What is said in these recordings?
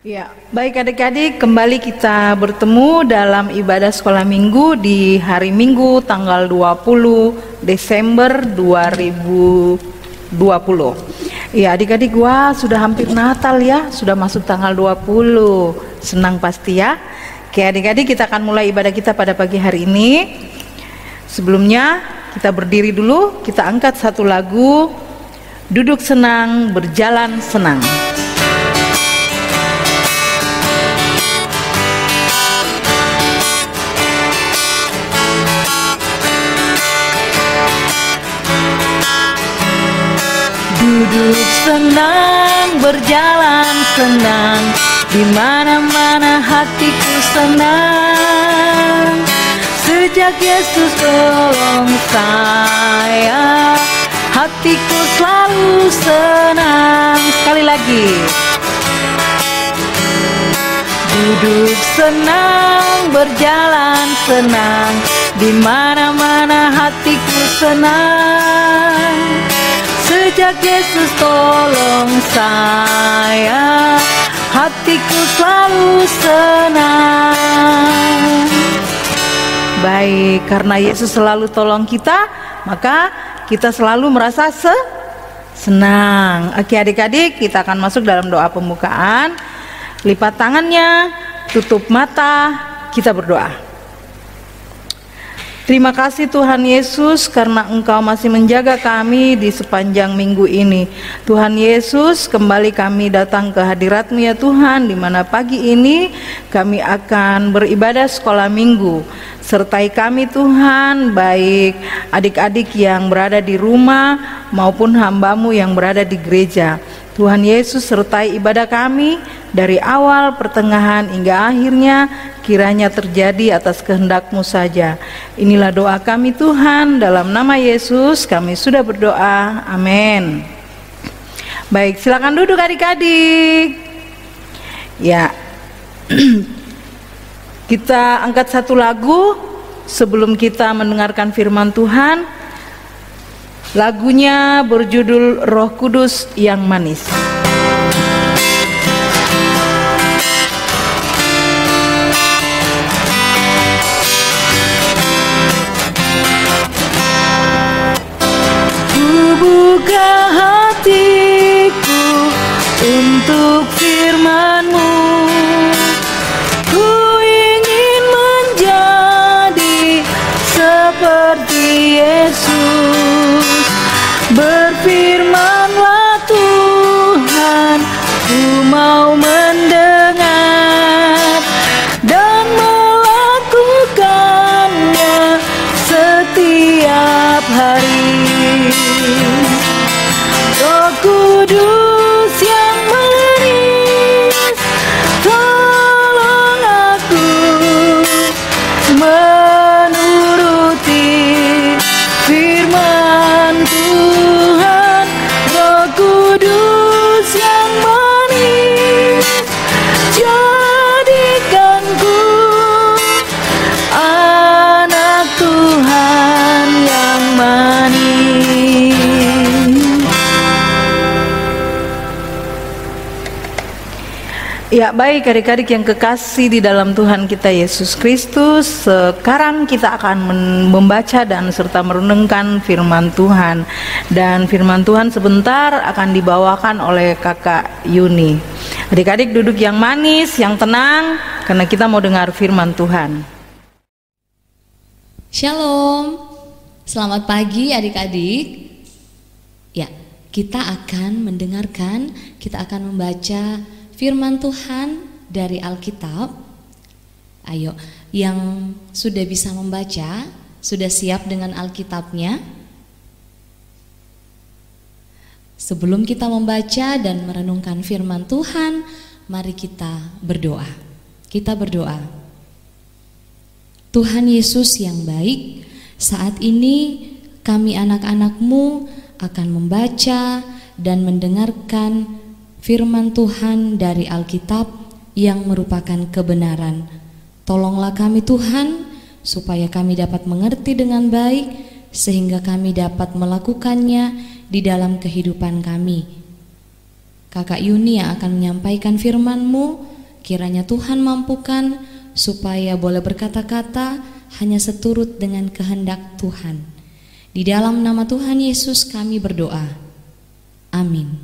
Ya, baik adik-adik, kembali kita bertemu dalam ibadah sekolah minggu di hari Minggu tanggal 20 Desember 2020. Ya, adik-adik, wah sudah hampir Natal ya, sudah masuk tanggal 20. Senang pasti ya. Oke adik-adik, kita akan mulai ibadah kita pada pagi hari ini. Sebelumnya kita berdiri dulu, kita angkat satu lagu, Duduk Senang, Berjalan Senang. Duduk senang, berjalan senang, di mana-mana hatiku senang. Sejak Yesus tolong saya, hatiku selalu senang. Sekali lagi. Duduk senang, berjalan senang, di mana-mana hatiku senang. Sejak Yesus tolong saya, hatiku selalu senang. Baik, karena Yesus selalu tolong kita, maka kita selalu merasa senang. Oke adik-adik, kita akan masuk dalam doa pembukaan. Lipat tangannya, tutup mata, kita berdoa. Terima kasih Tuhan Yesus karena Engkau masih menjaga kami di sepanjang minggu ini. Tuhan Yesus, kembali kami datang ke hadirat-Mu ya Tuhan, di mana pagi ini kami akan beribadah sekolah minggu. Sertai kami Tuhan, baik adik-adik yang berada di rumah maupun hamba-Mu yang berada di gereja. Tuhan Yesus, sertai ibadah kami dari awal, pertengahan hingga akhirnya, kiranya terjadi atas kehendak-Mu saja. Inilah doa kami Tuhan, dalam nama Yesus kami sudah berdoa, amin. Baik, silakan duduk adik-adik. Ya, kita angkat satu lagu sebelum kita mendengarkan firman Tuhan. Lagunya berjudul Roh Kudus yang Manis. Ku buka hatiku untuk firman-Mu. Ku ingin menjadi seperti Yesus. Berfirmanlah Tuhan, ku mau mendengar dan melakukannya setiap hari. Roh Kudus yang manis, tolong aku menuruti firman Tuhan. Roh Kudus yang manis, jadikanku anak Tuhan yang manis. Ya, baik adik-adik yang kekasih di dalam Tuhan kita Yesus Kristus, sekarang kita akan membaca dan serta merenungkan firman Tuhan. Dan firman Tuhan sebentar akan dibawakan oleh Kakak Yuni. Adik-adik duduk yang manis, yang tenang, karena kita mau dengar firman Tuhan. Shalom, selamat pagi adik-adik. Ya, kita akan mendengarkan, kita akan membaca firman Tuhan dari Alkitab. Ayo, yang sudah bisa membaca, sudah siap dengan Alkitabnya? Sebelum kita membaca dan merenungkan firman Tuhan, mari kita berdoa. Kita berdoa. Tuhan Yesus yang baik, saat ini kami anak-anak-Mu akan membaca dan mendengarkan firman Tuhan dari Alkitab yang merupakan kebenaran. Tolonglah kami Tuhan, supaya kami dapat mengerti dengan baik, sehingga kami dapat melakukannya di dalam kehidupan kami. Kakak Yuni yang akan menyampaikan firman-Mu, kiranya Tuhan mampukan supaya boleh berkata-kata hanya seturut dengan kehendak Tuhan. Di dalam nama Tuhan Yesus kami berdoa. Amin.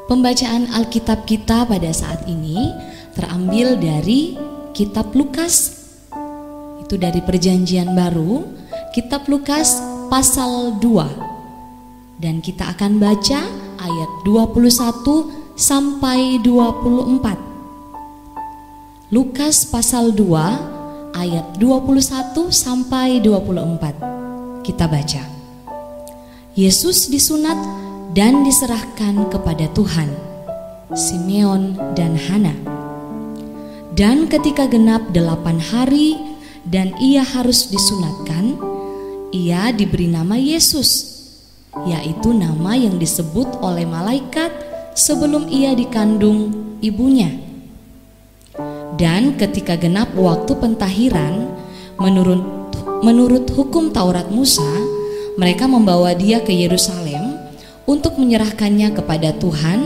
Pembacaan Alkitab kita pada saat ini terambil dari kitab Lukas. Itu dari Perjanjian Baru, kitab Lukas pasal 2. Dan kita akan baca ayat 21 sampai 24. Lukas pasal 2 ayat 21 sampai 24. Kita baca. Yesus disunat dan diserahkan kepada Tuhan, Simeon dan Hana. Dan ketika genap 8 hari dan ia harus disunatkan, ia diberi nama Yesus, yaitu nama yang disebut oleh malaikat sebelum ia dikandung ibunya. Dan ketika genap waktu pentahiran, menurut hukum Taurat Musa, mereka membawa dia ke Yerusalem untuk menyerahkannya kepada Tuhan,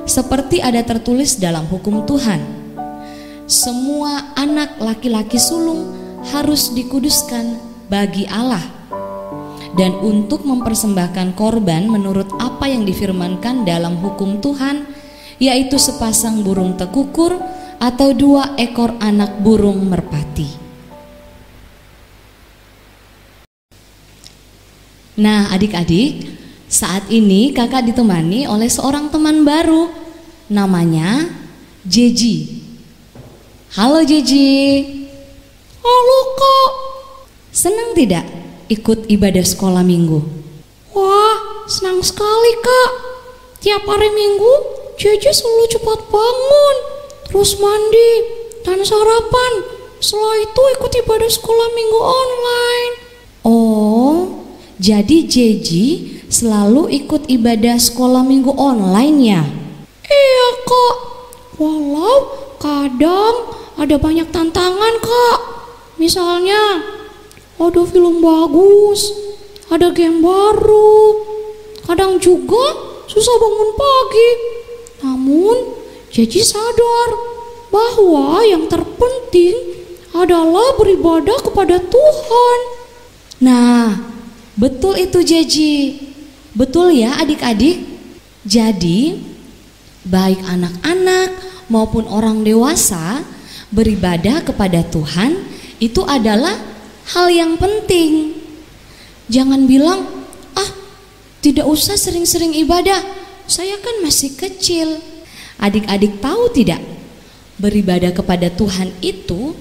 seperti ada tertulis dalam hukum Tuhan. Semua anak laki-laki sulung harus dikuduskan bagi Allah, dan untuk mempersembahkan korban menurut apa yang difirmankan dalam hukum Tuhan, yaitu sepasang burung tekukur atau 2 ekor anak burung merpati. Nah, adik-adik, saat ini kakak ditemani oleh seorang teman baru, namanya Jeji. Halo Jeji. Halo Kak. Senang tidak ikut ibadah sekolah minggu? Wah, senang sekali Kak. Tiap hari Minggu, Jeje selalu cepat bangun, terus mandi dan sarapan. Setelah itu ikut ibadah sekolah minggu online. Oh, jadi Jeji selalu ikut ibadah sekolah minggu online ya? Iya Kak, walau kadang ada banyak tantangan Kak. Misalnya ada film bagus, ada game baru, kadang juga susah bangun pagi. Namun Jeji sadar bahwa yang terpenting adalah beribadah kepada Tuhan. Nah, betul itu Jeji. Betul ya adik-adik. Jadi baik anak-anak maupun orang dewasa, beribadah kepada Tuhan itu adalah hal yang penting. Jangan bilang, tidak usah sering-sering ibadah, saya kan masih kecil. Adik-adik tahu tidak? Beribadah kepada Tuhan itu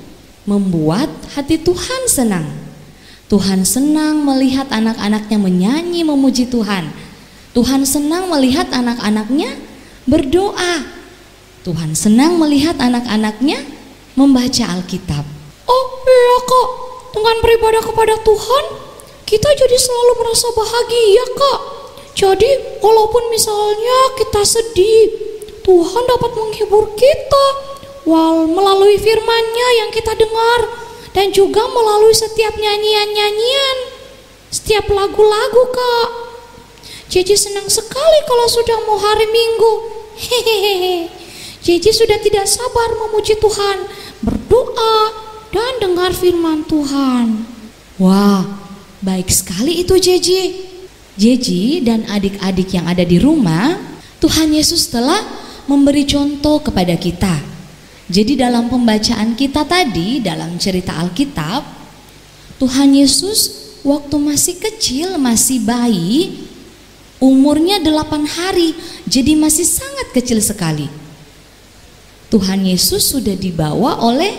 membuat hati Tuhan senang. Tuhan senang melihat anak-anaknya menyanyi memuji Tuhan. Tuhan senang melihat anak-anaknya berdoa. Tuhan senang melihat anak-anaknya membaca Alkitab. Oh iya Kak, dengan beribadah kepada Tuhan, kita jadi selalu merasa bahagia Kak. Jadi walaupun misalnya kita sedih, Tuhan dapat menghibur kita melalui firman-Nya yang kita dengar, dan juga melalui setiap nyanyian-nyanyian, setiap lagu-lagu Kak. Jeji senang sekali kalau sudah mau hari Minggu. Hehehe. Jeji sudah tidak sabar memuji Tuhan, berdoa, dan dengar firman Tuhan. Wah, baik sekali itu Jeji. Jeji dan adik-adik yang ada di rumah, Tuhan Yesus telah memberi contoh kepada kita. Jadi dalam pembacaan kita tadi, dalam cerita Alkitab, Tuhan Yesus waktu masih kecil, masih bayi, umurnya 8 hari, jadi masih sangat kecil sekali. Tuhan Yesus sudah dibawa oleh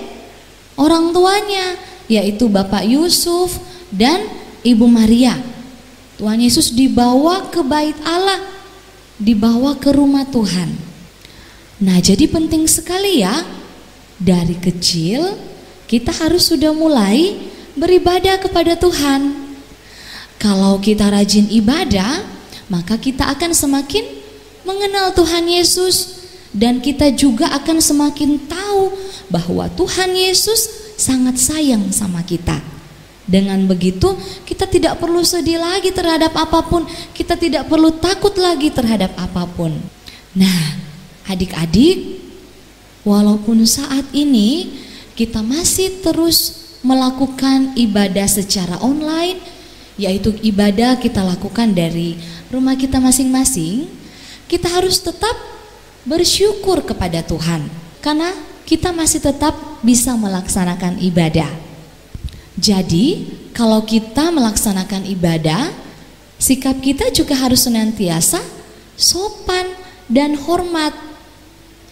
orang tuanya, yaitu Bapak Yusuf dan Ibu Maria. Tuhan Yesus dibawa ke bait Allah, dibawa ke rumah Tuhan. Nah, jadi penting sekali ya, dari kecil kita harus sudah mulai beribadah kepada Tuhan. Kalau kita rajin ibadah, maka kita akan semakin mengenal Tuhan Yesus, dan kita juga akan semakin tahu bahwa Tuhan Yesus sangat sayang sama kita. Dengan begitu, kita tidak perlu sedih lagi terhadap apapun, kita tidak perlu takut lagi terhadap apapun. Nah, Adik-adik, walaupun saat ini kita masih terus melakukan ibadah secara online, yaitu ibadah kita lakukan dari rumah kita masing-masing, kita harus tetap bersyukur kepada Tuhan karena kita masih tetap bisa melaksanakan ibadah. Jadi, kalau kita melaksanakan ibadah, sikap kita juga harus senantiasa sopan dan hormat.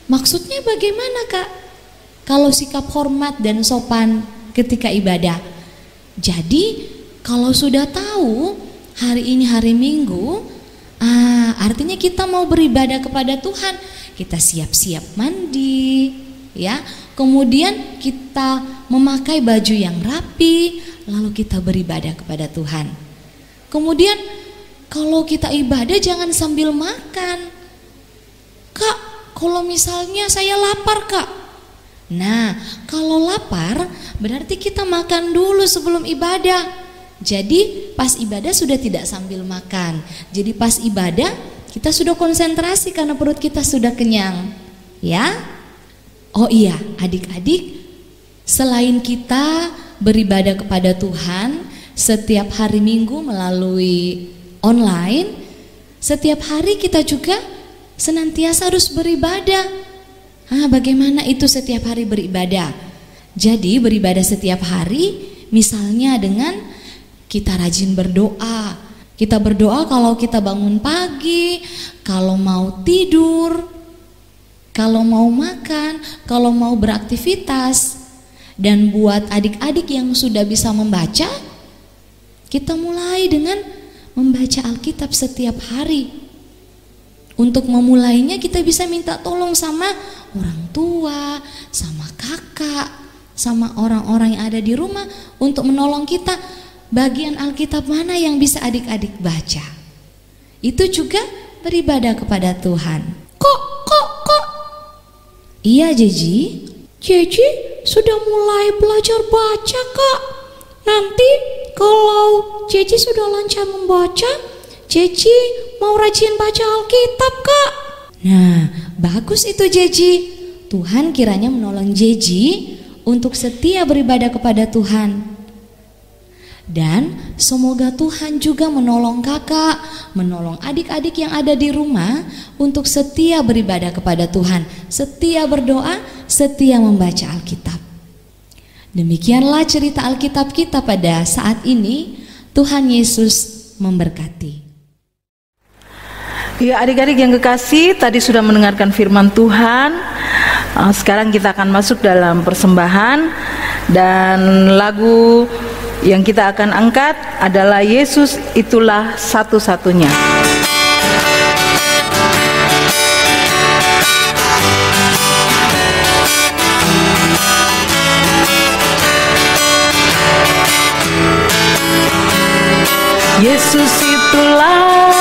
Maksudnya bagaimana, Kak? Kalau sikap hormat dan sopan ketika ibadah. Jadi, kalau sudah tahu hari ini hari Minggu, artinya kita mau beribadah kepada Tuhan. Kita siap-siap mandi, ya. Kemudian kita memakai baju yang rapi, lalu kita beribadah kepada Tuhan. Kemudian kalau kita ibadah jangan sambil makan. Kak, kalau misalnya saya lapar, Kak. Nah, kalau lapar berarti kita makan dulu sebelum ibadah. Jadi pas ibadah sudah tidak sambil makan. Jadi pas ibadah kita sudah konsentrasi karena perut kita sudah kenyang. Ya? Oh iya, adik-adik, selain kita beribadah kepada Tuhan setiap hari Minggu melalui online, setiap hari kita juga senantiasa harus beribadah. Bagaimana itu setiap hari beribadah? Jadi beribadah setiap hari misalnya dengan kita rajin berdoa. Kita berdoa kalau kita bangun pagi, kalau mau tidur, kalau mau makan, kalau mau beraktivitas. Dan buat adik-adik yang sudah bisa membaca, kita mulai dengan membaca Alkitab setiap hari. Untuk memulainya kita bisa minta tolong sama orang tua, sama kakak, sama orang-orang yang ada di rumah untuk menolong kita. Bagian Alkitab mana yang bisa adik-adik baca? Itu juga beribadah kepada Tuhan. Kok? Iya, Jeji. Jeji sudah mulai belajar baca, Kak. Nanti kalau Jeji sudah lancar membaca, Jeji mau rajin baca Alkitab, Kak. Nah, bagus itu, Jeji. Tuhan kiranya menolong Jeji untuk setia beribadah kepada Tuhan. Dan semoga Tuhan juga menolong kakak, menolong adik-adik yang ada di rumah untuk setia beribadah kepada Tuhan, setia berdoa, setia membaca Alkitab. Demikianlah cerita Alkitab kita pada saat ini. Tuhan Yesus memberkati. Ya, adik-adik yang kekasih, tadi sudah mendengarkan firman Tuhan. Sekarang kita akan masuk dalam persembahan, dan lagu yang kita akan angkat adalah Yesus Itulah Satu-Satunya. Yesus itulah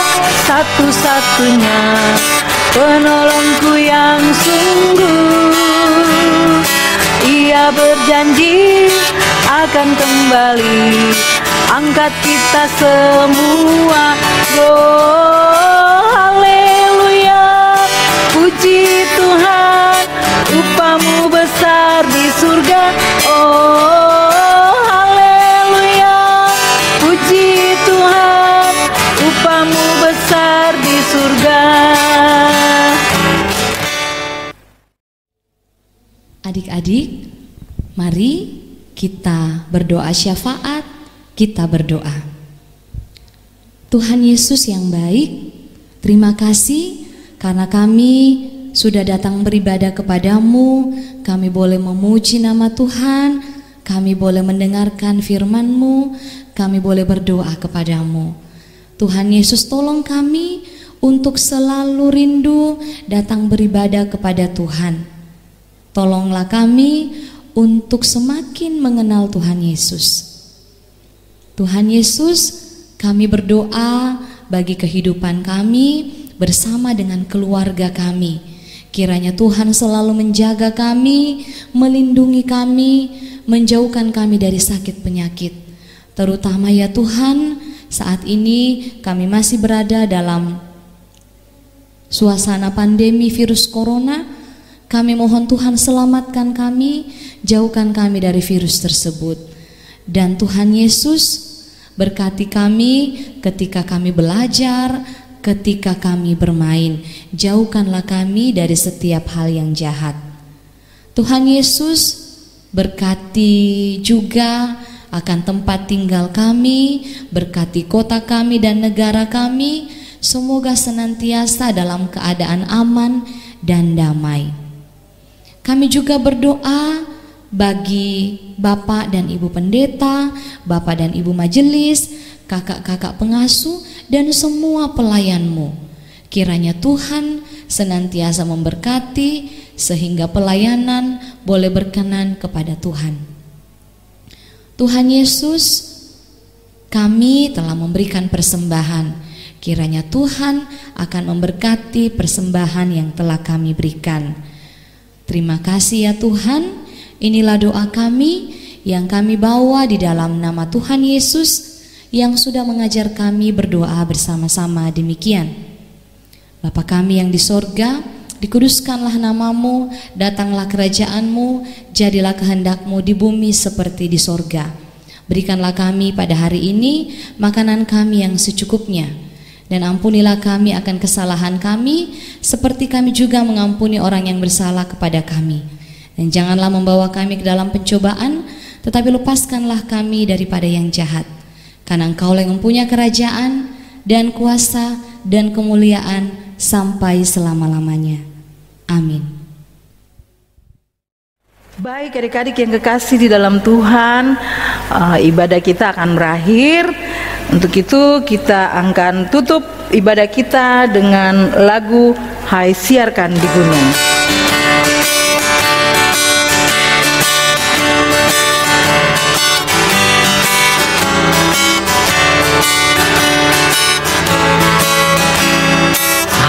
satu-satunya penolongku yang sungguh. Ia berjanji akan kembali angkat kita semua. Oh, haleluya, puji Tuhan, upamu besar di surga. Oh, haleluya, puji Tuhan, upamu besar di surga. Adik-adik, mari kita berdoa syafaat, kita berdoa. Tuhan Yesus yang baik, terima kasih karena kami sudah datang beribadah kepadamu. Kami boleh memuji nama Tuhan, kami boleh mendengarkan firman-Mu, kami boleh berdoa kepadamu. Tuhan Yesus, tolong kami untuk selalu rindu datang beribadah kepada Tuhan. Tolonglah kami untuk semakin mengenal Tuhan Yesus. Tuhan Yesus, kami berdoa bagi kehidupan kami bersama dengan keluarga kami. Kiranya Tuhan selalu menjaga kami, melindungi kami, menjauhkan kami dari sakit penyakit. Terutama ya Tuhan, saat ini kami masih berada dalam suasana pandemi virus corona, kami mohon Tuhan selamatkan kami, jauhkan kami dari virus tersebut. Dan Tuhan Yesus berkati kami ketika kami belajar, ketika kami bermain. Jauhkanlah kami dari setiap hal yang jahat. Tuhan Yesus berkati juga akan tempat tinggal kami, berkati kota kami dan negara kami. Semoga senantiasa dalam keadaan aman dan damai. Kami juga berdoa bagi Bapak dan Ibu Pendeta, Bapak dan Ibu Majelis, kakak-kakak pengasuh, dan semua pelayan-Mu. Kiranya Tuhan senantiasa memberkati sehingga pelayanan boleh berkenan kepada Tuhan. Tuhan Yesus, kami telah memberikan persembahan. Kiranya Tuhan akan memberkati persembahan yang telah kami berikan. Terima kasih ya Tuhan. Inilah doa kami yang kami bawa di dalam nama Tuhan Yesus yang sudah mengajar kami berdoa bersama-sama demikian. Bapa kami yang di sorga, dikuduskanlah namamu, datanglah kerajaanmu, jadilah kehendakmu di bumi seperti di sorga. Berikanlah kami pada hari ini makanan kami yang secukupnya, dan ampunilah kami akan kesalahan kami, seperti kami juga mengampuni orang yang bersalah kepada kami. Dan janganlah membawa kami ke dalam pencobaan, tetapi lepaskanlah kami daripada yang jahat. Karena Engkau yang mempunyai kerajaan dan kuasa dan kemuliaan sampai selama-lamanya. Amin. Baik adik-adik yang kekasih di dalam Tuhan, ibadah kita akan berakhir. Untuk itu kita akan tutup ibadah kita dengan lagu Hai Siarkan di Gunung.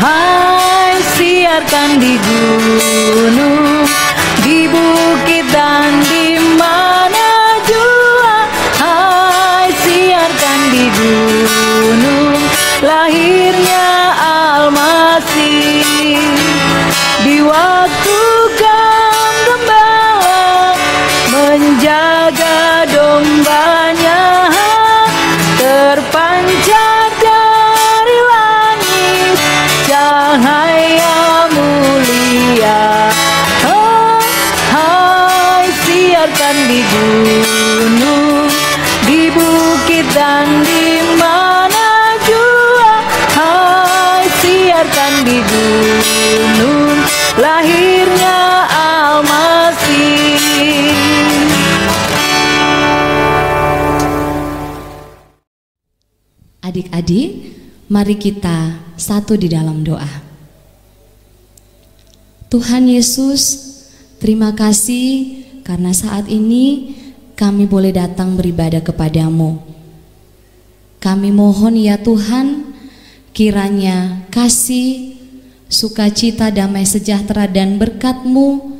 Hai siarkan di gunung, di bukit dan di mana jua. Hai siarkan di gunung, lahirnya Almasih. Di waktu gembala menjaga dombanya, terpancar dari langit cahaya mulia. Hai siarkan di gunung, di bukit dan di mana jua. Hai siarkan di gunung, lahirnya Almasih. Adik-adik, mari kita satu di dalam doa. Tuhan Yesus, terima kasih karena saat ini kami boleh datang beribadah kepadamu. Kami mohon ya Tuhan, kiranya kasih, sukacita, damai sejahtera dan berkat-Mu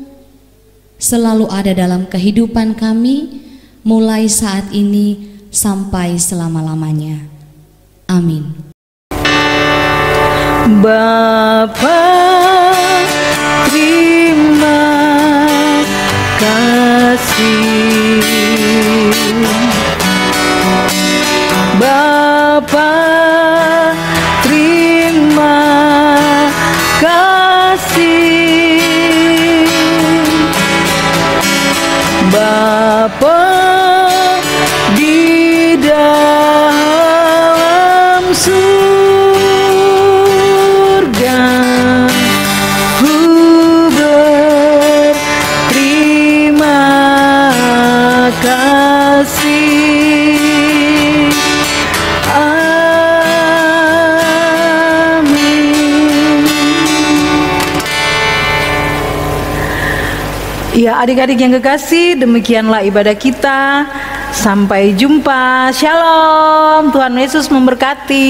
selalu ada dalam kehidupan kami, mulai saat ini sampai selama-lamanya. Amin. Bapa, terima kasih. Bapa, terima kasih. Bapa di dalam surga, ku berterima kasih. Amin. Ya adik-adik yang kekasih, demikianlah ibadah kita. Sampai jumpa. Shalom. Tuhan Yesus memberkati.